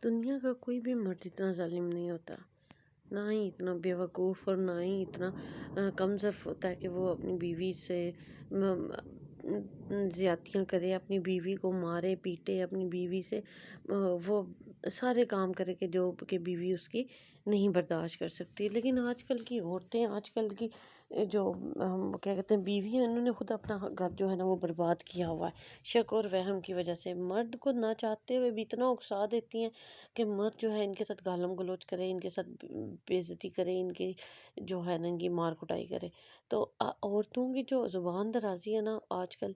دنیا کا کوئی بھی مرد اتنا ظالم نہیں ہوتا، نہ ہی اتنا بیوقوف اور نہ ہی اتنا کم ظرف ہوتا ہے کہ وہ اپنی بیوی سے زیادتیاں کرے، اپنی بیوی کو مارے پیٹے، اپنی بیوی سے وہ سارے کام کرے کہ جو کہ بیوی اس کی نہیں برداشت کر سکتی۔ لیکن آج کل کی عورتیں، آج کل کی جو کیا کہتے ہیں بیوی ہیں، انہوں نے خود اپنا گھر جو ہے نا وہ برباد کیا ہوا ہے شک اور وہم کی وجہ سے۔ مرد کو نہ چاہتے ہوئے بھی اتنا اکسا دیتی ہیں کہ مرد جو ہے ان کے ساتھ گالم گلوچ کرے، ان کے ساتھ بے عزتی کرے، ان کی جو ہے نا ان کی مار کٹائی کرے۔ تو عورتوں کی جو زبان درازی ہے نا آج کل،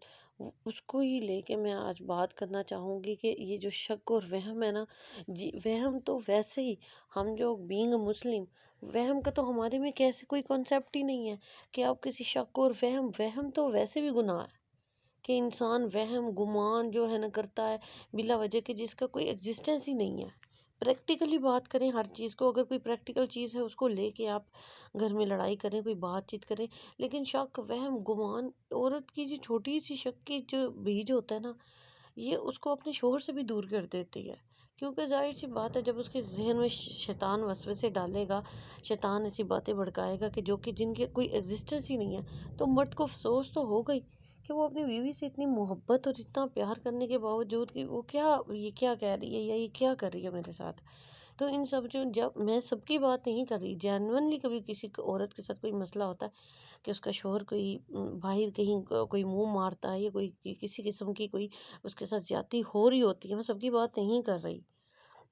اس کو ہی لے کے میں آج بات کرنا چاہوں گی کہ یہ جو شک اور وہم ہے نا، جی وہم تو ویسے ہی ہم جو بینگ مسلم، وہم کا تو ہمارے میں کیسے کوئی کنسیپٹ ہی نہیں ہے کہ آپ کسی شک اور وہم تو ویسے بھی گناہ ہے کہ انسان وہم گمان جو ہے نا کرتا ہے بلا وجہ کہ جس کا کوئی ایگزسٹنس ہی نہیں ہے۔ پریکٹیکلی بات کریں ہر چیز کو، اگر کوئی پریکٹیکل چیز ہے اس کو لے کے آپ گھر میں لڑائی کریں، کوئی بات چیت کریں، لیکن شک وہم گمان، عورت کی جو چھوٹی سی شک کی جو بیج ہوتا ہے نا، یہ اس کو اپنے شوہر سے بھی دور کر دیتی ہے۔ کیونکہ ظاہر سی بات ہے جب اس کے ذہن میں شیطان وسوسے ڈالے گا، شیطان ایسی باتیں بھڑکائے گا کہ جو کہ جن کے کوئی ایگزسٹنس ہی نہیں ہے، تو مرد کو افسوس تو ہوگا ہی کہ وہ اپنی بیوی سے اتنی محبت اور اتنا پیار کرنے کے باوجود کہ وہ یہ کیا کہہ رہی ہے یا یہ کیا کر رہی ہے میرے ساتھ۔ تو ان سب جو جب میں سب کی بات نہیں کر رہی، جینونلی کبھی کسی عورت کے ساتھ کوئی مسئلہ ہوتا ہے کہ اس کا شوہر کوئی باہر کہیں کوئی منہ مارتا ہے یا کوئی کسی قسم کی کوئی اس کے ساتھ زیادتی ہو رہی ہوتی ہے، میں سب کی بات نہیں کر رہی،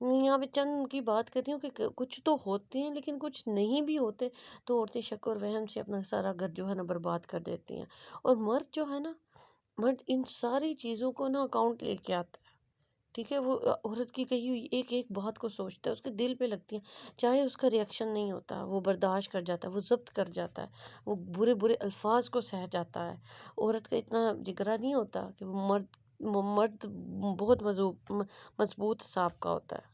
یہاں پہ چند کی بات کر رہی ہوں کہ کچھ تو ہوتے ہیں لیکن کچھ نہیں بھی ہوتے، تو عورتیں شک اور وہم سے اپنا سارا گھر جو ہے نا برباد کر دیتی ہیں۔ اور مرد جو ہے نا، مرد ان ساری چیزوں کو نا اکاؤنٹ لے کے آتا ہے، ٹھیک ہے؟ وہ عورت کی کہی ہوئی ایک ایک بات کو سوچتا ہے، اس کے دل پہ لگتی ہیں، چاہے اس کا ریئیکشن نہیں ہوتا، وہ برداشت کر جاتا ہے، وہ ضبط کر جاتا ہے، وہ برے برے الفاظ کو سہ جاتا ہے۔ عورت کا اتنا جگرا نہیں ہوتا کہ مرد بہت مضبوط حساب کا ہوتا ہے،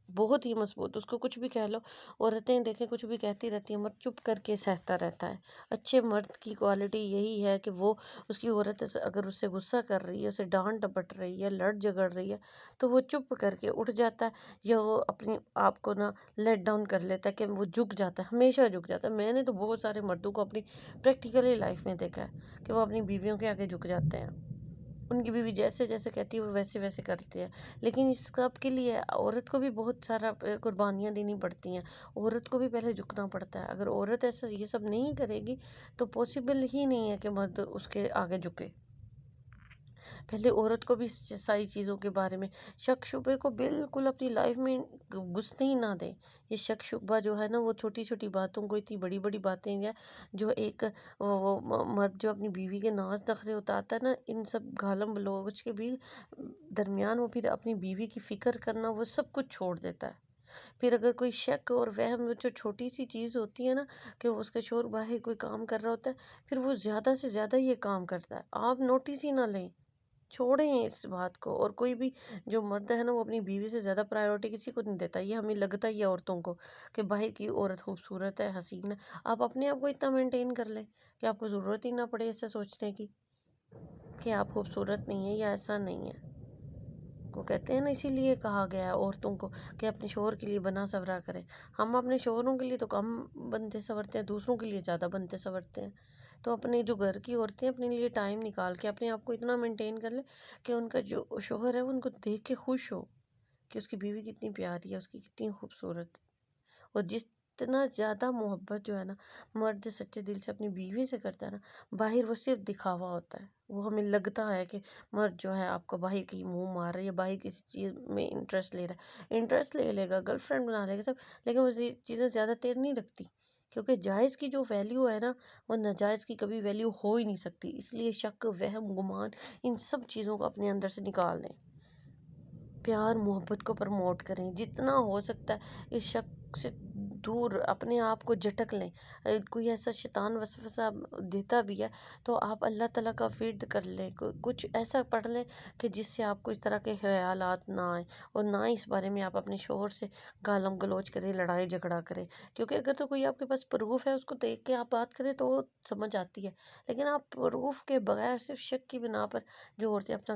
بہت ہی مضبوط، اس کو کچھ بھی کہہ لو، عورتیں دیکھیں کچھ بھی کہتی رہتی ہیں، مرد چپ کر کے سہتا رہتا ہے۔ اچھے مرد کی کوالٹی یہی ہے کہ وہ اس کی عورت اگر اس سے غصہ کر رہی ہے، اسے ڈانٹ ڈپٹ رہی ہے، لڑ جھگڑ رہی ہے، تو وہ چپ کر کے اٹھ جاتا ہے، یا وہ اپنی آپ کو نا لیٹ ڈاؤن کر لیتا ہے کہ وہ جھک جاتا ہے، ہمیشہ جھک جاتا ہے۔ میں نے تو بہت سارے مردوں کو اپنی پریکٹیکلی لائف میں دیکھا ہے کہ وہ اپنی بیویوں کے آگے جھک جاتے ہیں، ان کی بیوی جیسے جیسے کہتی ہے وہ ویسے ویسے کرتے ہیں۔ لیکن اس سب کے لیے عورت کو بھی بہت سارا قربانیاں دینی پڑتی ہیں، عورت کو بھی پہلے جھکنا پڑتا ہے۔ اگر عورت ایسا یہ سب نہیں کرے گی تو پاسبل ہی نہیں ہے کہ مرد اس کے آگے جھکے۔ پہلے عورت کو بھی ساری چیزوں کے بارے میں شک شبے کو بالکل اپنی لائف میں گھسنے ہی نہ دیں۔ یہ شک شبہ جو ہے نا وہ چھوٹی چھوٹی باتوں کو اتنی بڑی بڑی باتیں ہیں جو ایک وہ مرد جو اپنی بیوی کے ناز نخرے اتارتا ہے نا، ان سب گالم بلوچ کے بھی درمیان وہ پھر اپنی بیوی کی فکر کرنا وہ سب کچھ چھوڑ دیتا ہے۔ پھر اگر کوئی شک اور وہم جو چھوٹی سی چیز ہوتی ہے نا کہ اس کا شوہر باہر کوئی کام کر رہا ہوتا ہے، پھر وہ زیادہ سے زیادہ یہ کام کرتا ہے، آپ نوٹس ہی نہ لیں، چھوڑیں اس بات کو۔ اور کوئی بھی جو مرد ہے نا وہ اپنی بیوی سے زیادہ پرائیورٹی کسی کو نہیں دیتا، یہ ہمیں لگتا ہی ہے عورتوں کو کہ باہر کی عورت خوبصورت ہے، حسین ہے، آپ اپنے آپ کو اتنا مینٹین کر لیں کہ آپ کو ضرورت ہی نہ پڑے ایسا سوچنے کی کہ آپ خوبصورت نہیں ہیں یا ایسا نہیں ہے۔ کو کہتے ہیں نا، اسی لیے کہا گیا ہے عورتوں کو کہ اپنے شوہر کے لیے بنا سورا کریں۔ ہم اپنے شوہروں کے لیے تو کم بنتے سورتے ہیں، دوسروں کے لیے زیادہ بنتے سورتے ہیں۔ تو اپنے جو گھر کی عورتیں اپنے لیے ٹائم نکال کے اپنے آپ کو اتنا مینٹین کر لیں کہ ان کا جو شوہر ہے وہ ان کو دیکھ کے خوش ہو کہ اس کی بیوی کتنی پیاری ہے، اس کی کتنی خوبصورت۔ اور جتنا زیادہ محبت جو ہے نا مرد سچے دل سے اپنی بیوی سے کرتا ہے نا، باہر وہ صرف دکھاوا ہوتا ہے۔ وہ ہمیں لگتا ہے کہ مرد جو ہے آپ کو باہر کی منہ مار رہا ہے یا باہر کسی چیز میں انٹرسٹ لے رہا ہے، انٹرسٹ لے لے گا، گرل فرینڈ بنا لے گا سب، لیکن وہ چیزیں زیادہ دیر نہیں رکھتی، کیونکہ جائز کی جو ویلیو ہے نا وہ ناجائز کی کبھی ویلیو ہو ہی نہیں سکتی۔ اس لیے شک وہم گمان ان سب چیزوں کو اپنے اندر سے نکال دیں، پیار محبت کو پروموٹ کریں، جتنا ہو سکتا ہے اس شک سے دور اپنے آپ کو جھٹک لیں۔ کوئی ایسا شیطان وسوسہ دیتا بھی ہے تو آپ اللہ تعالیٰ کا ورد کر لیں، کچھ ایسا پڑھ لیں کہ جس سے آپ کو اس طرح کے خیالات نہ آئیں، اور نہ ہی اس بارے میں آپ اپنے شوہر سے گالم گلوچ کریں، لڑائی جھگڑا کریں۔ کیونکہ اگر تو کوئی آپ کے پاس پروف ہے اس کو دیکھ کے آپ بات کریں تو وہ سمجھ آتی ہے، لیکن آپ پروف کے بغیر صرف شک کی بنا پر جو عورتیں اپنا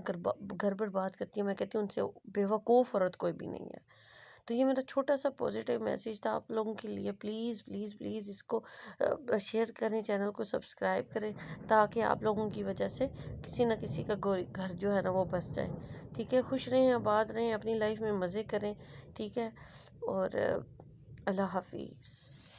گھر برباد کرتی ہیں، میں کہتی ہوں ان سے بیوقوف عورت کوئی بھی نہیں ہے۔ تو یہ میرا چھوٹا سا پازیٹیو میسیج تھا آپ لوگوں کے لیے. پلیز پلیز پلیز اس کو شیئر کریں، چینل کو سبسکرائب کریں، تاکہ آپ لوگوں کی وجہ سے کسی نہ کسی کا گھر جو ہے نا وہ بس جائے. ٹھیک ہے، خوش رہیں، آباد رہیں، اپنی لائف میں مزے کریں. ٹھیک ہے، اور اللہ حافظ.